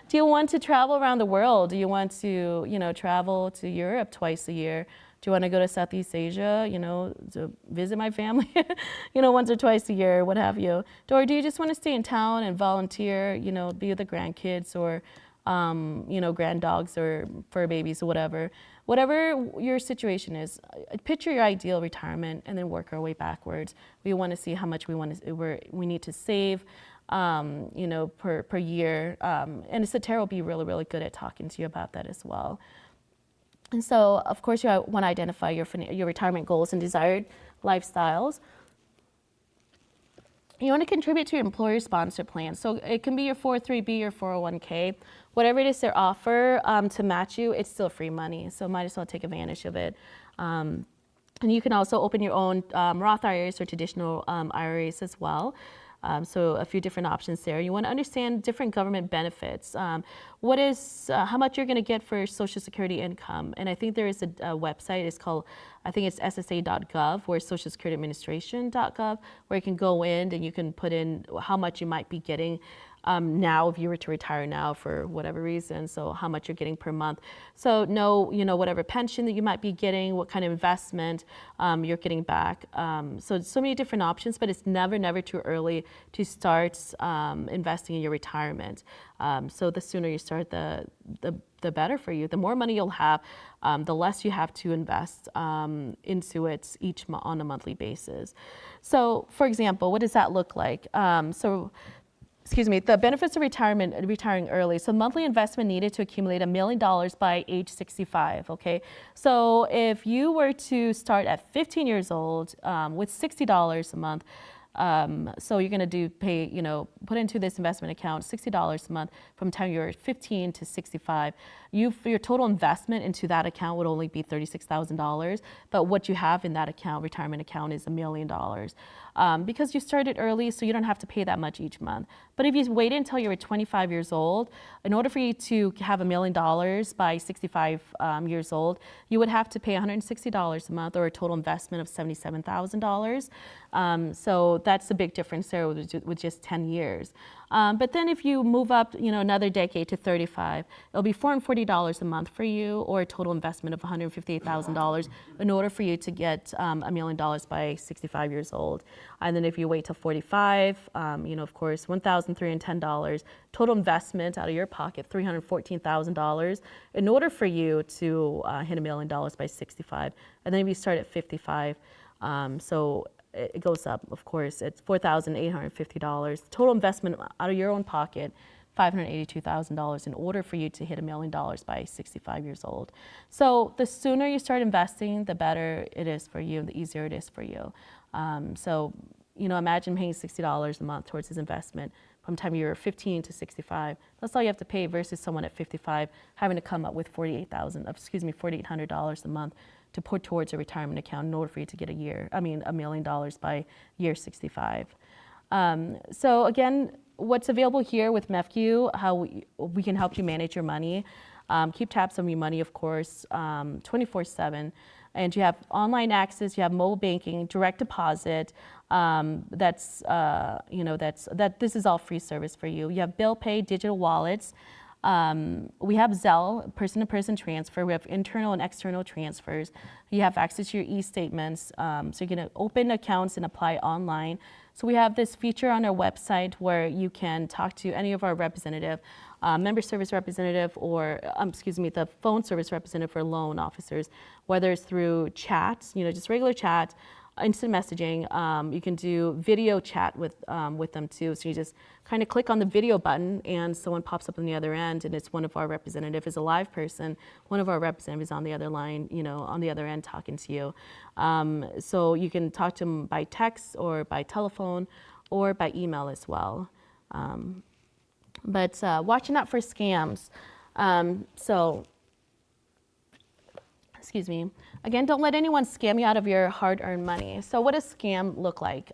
Do you want to travel around the world? Do you want to, travel to Europe twice a year? Do you want to go to Southeast Asia, to visit my family, once or twice a year, what have you? Or do you just want to stay in town and volunteer, be with the grandkids or, grand dogs or fur babies or whatever? Whatever your situation is, picture your ideal retirement and then work our way backwards. We want to see how much we need to save, per year. And Cetera will be really, really good at talking to you about that as well. And so, of course, you want to identify your retirement goals and desired lifestyles. You want to contribute to your employer-sponsored plan. So it can be your 403B or 401k. Whatever it is they offer to match you, it's still free money. So might as well take advantage of it. And you can also open your own Roth IRAs or traditional IRAs as well. So a few different options there. You want to understand different government benefits. How much you're going to get for Social Security income. And I think there is a website, it's called, I think it's SSA.gov, or Social Security Administration.gov, where you can go in and you can put in how much you might be getting now if you were to retire now for whatever reason, so how much you're getting per month. So know, whatever pension that you might be getting, what kind of investment you're getting back. So many different options, but it's never too early to start investing in your retirement. So the sooner you start, the better for you. The more money you'll have, the less you have to invest into it on a monthly basis. So for example, what does that look like? The benefits of retiring early. So monthly investment needed to accumulate $1 million by age 65, okay? So if you were to start at 15 years old with $60 a month, so you're going to put into this investment account $60 a month from the time you're 15 to 65. Your total investment into that account would only be $36,000, but what you have in that account, retirement account, is $1 million. Because you started early, so you don't have to pay that much each month. But if you waited until you were 25 years old, in order for you to have $1 million by 65 years old, you would have to pay $160 a month, or a total investment of $77,000. So that's a big difference there with just 10 years. But then if you move up, another decade to 35, it'll be $440 a month for you, or a total investment of $158,000 in order for you to get $1 million by 65 years old. And then if you wait till 45, of course, $1,310, total investment out of your pocket, $314,000 in order for you to hit $1 million by 65. And then if you start at 55, so it goes up, of course. It's $4,850. Total investment out of your own pocket, $582,000 in order for you to hit $1 million by 65 years old. So the sooner you start investing, the better it is for you, the easier it is for you. Imagine paying $60 a month towards this investment. from the time you're 15 to 65. That's all you have to pay versus someone at 55 having to come up with $4,800 a month to put towards a retirement account in order for you to get $1 million by year 65. So again, what's available here with MEFCU, how we can help you manage your money. Keep tabs on your money, of course, 24/7. And you have online access, you have mobile banking, direct deposit. This is all free service for you. You have bill pay, digital wallets. We have Zelle, person-to-person transfer. We have internal and external transfers. You have access to your e-statements. So you can open accounts and apply online. So we have this feature on our website where you can talk to any of our representative, member service representative, or the phone service representative for loan officers, whether it's through chat, just regular chat, instant messaging. You can do video chat with them too. So you just kind of click on the video button and someone pops up on the other end, and it's one of our representatives, is a live person. One of our representatives on the other line, on the other end talking to you. So you can talk to them by text or by telephone or by email as well. But watching out for scams. Excuse me. Again, don't let anyone scam you out of your hard-earned money. So what does scam look like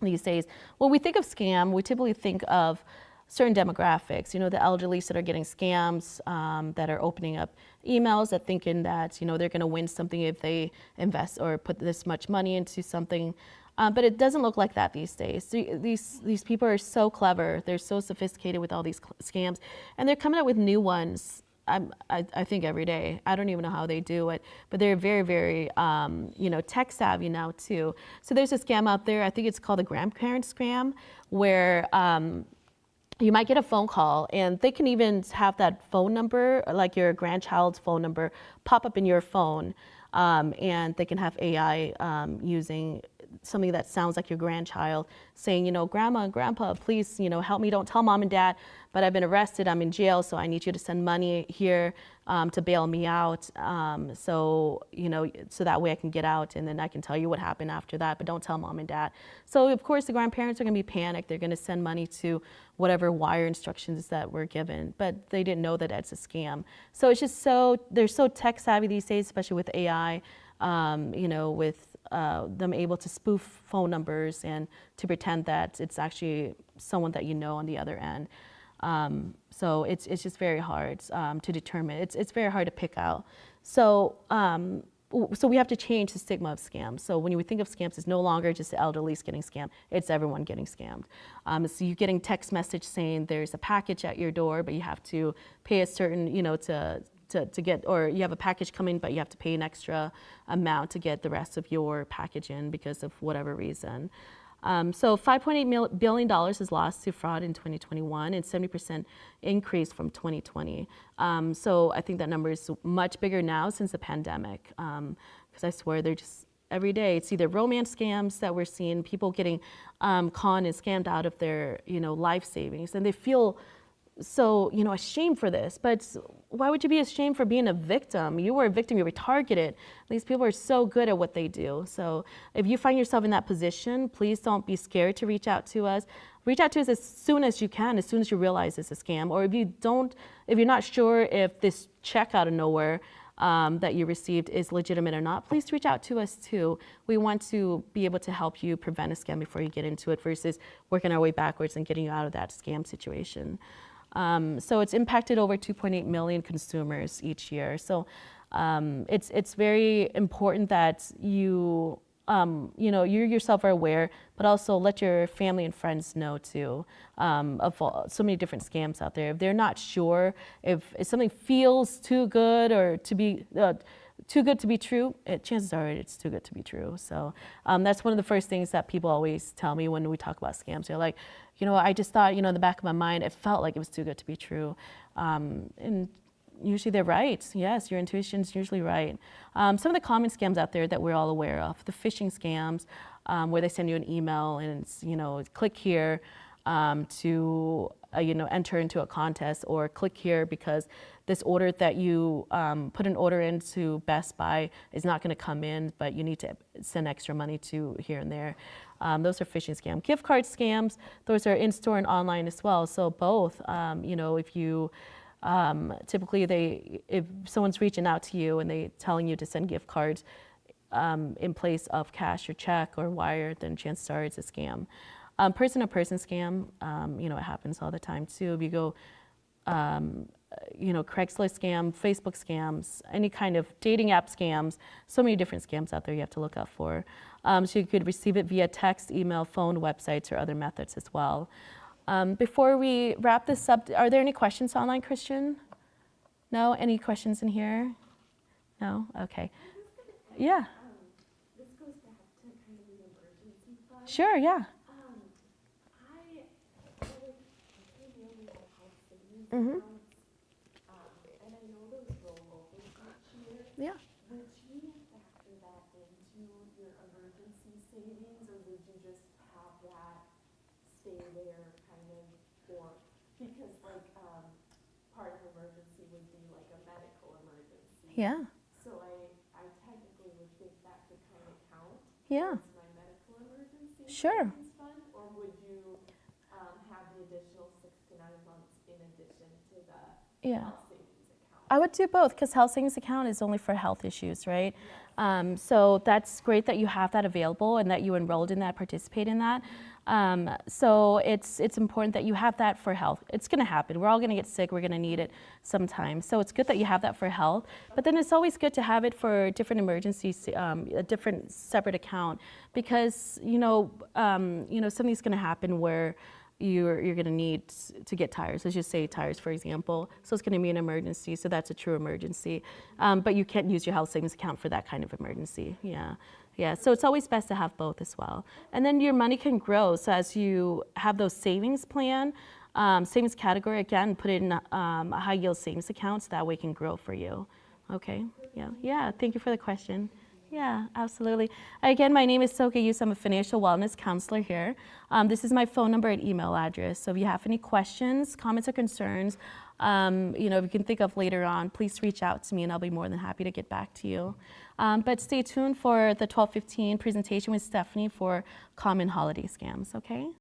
these days? When we think of scam, we typically think of certain demographics, the elderly that are getting scams, that are opening up emails, that thinking that, they're gonna win something if they invest or put this much money into something. But it doesn't look like that these days. These people are so clever. They're so sophisticated with all these scams, and they're coming up with new ones. I think every day. I don't even know how they do it, but they're very, very, tech savvy now too. So there's a scam out there. I think it's called the grandparent scam, where you might get a phone call, and they can even have that phone number, like your grandchild's phone number, pop up in your phone, and they can have AI using something that sounds like your grandchild saying, Grandma and Grandpa, please, help me. Don't tell Mom and Dad, but I've been arrested. I'm in jail, so I need you to send money here to bail me out. So that way I can get out, and then I can tell you what happened after that, but don't tell Mom and Dad. So of course the grandparents are gonna be panicked. They're gonna send money to whatever wire instructions that were given, but they didn't know that it's a scam. So it's just they're so tech savvy these days, especially with AI, with them able to spoof phone numbers and to pretend that it's actually someone that on the other end. So it's just very hard to determine. It's very hard to pick out. So we have to change the stigma of scams. So when we think of scams, it's no longer just the elderly getting scammed. It's everyone getting scammed. So you're getting text message saying there's a package at your door, but you have to pay a certain, to get, or you have a package coming, but you have to pay an extra amount to get the rest of your package in because of whatever reason. So $5.8 billion is lost to fraud in 2021, and 70% increase from 2020. So I think that number is much bigger now since the pandemic, because I swear they're just every day. It's either romance scams that we're seeing, people getting conned and scammed out of their life savings, and they feel so ashamed for this. But why would you be ashamed for being a victim? You were a victim, you were targeted. These people are so good at what they do. So if you find yourself in that position, please don't be scared to reach out to us. Reach out to us as soon as you can, as soon as you realize it's a scam. Or if you're not sure if this check out of nowhere that you received is legitimate or not, please reach out to us too. We want to be able to help you prevent a scam before you get into it versus working our way backwards and getting you out of that scam situation. So it's impacted over 2.8 million consumers each year. So it's very important that you yourself are aware, but also let your family and friends know too of so many different scams out there. If they're not sure, if something feels too good or to be too good to be true, chances are it's too good to be true. So that's one of the first things that people always tell me when we talk about scams. They're like, I just thought, in the back of my mind, it felt like it was too good to be true. And usually they're right. Yes, your intuition's usually right. Some of the common scams out there that we're all aware of, the phishing scams, where they send you an email and it's, click here to enter into a contest, or click here because this order that you put an order into Best Buy is not going to come in, but you need to send extra money to here and there. Those are phishing scams. Gift card scams, those are in-store and online as well. So both, if you typically if someone's reaching out to you and they telling you to send gift cards in place of cash or check or wire, then chances are it's a scam. Person-to-person scam, it happens all the time too. If you go, Craigslist scam, Facebook scams, any kind of dating app scams, so many different scams out there you have to look out for. So you could receive it via text, email, phone, websites, or other methods as well. Before we wrap this up, are there any questions online, Christian? No? Any questions in here? No? Okay. Yeah. This goes back to kind of the emergency fund. Sure, yeah. We have health savings Mhm. accounts, and I know those roll over each year. Yeah. Would you factor that into your emergency savings, or would you just have that stay there kind of for, because part of emergency would be like a medical emergency. Yeah. So I technically would think that could kind of count Yeah. towards my medical emergency Sure. savings fund, or would you have the additional 6 to 9 months in addition to the Yeah. health savings account? I would do both because health savings account is only for health issues, right? So that's great that you have that available and that you enrolled in that, participate in that. So it's important that you have that for health. It's going to happen. We're all going to get sick. We're going to need it sometime. So it's good that you have that for health. But then it's always good to have it for different emergencies, a different separate account, because something's going to happen where you're going to need to get tires. Let's just say tires, for example. So it's going to be an emergency. So that's a true emergency. But you can't use your health savings account for that kind of emergency. Yeah. Yeah. So it's always best to have both as well. And then your money can grow. So as you have those savings plan, savings category, again, put it in a high yield savings account so that way it can grow for you. Okay. Yeah. Yeah. Thank you for the question. Yeah, absolutely. Again, my name is Soka Yus. I'm a financial wellness counselor here. This is my phone number and email address. So if you have any questions, comments, or concerns, if you can think of later on, please reach out to me and I'll be more than happy to get back to you. But stay tuned for the 12:15 presentation with Stephanie for common holiday scams, okay?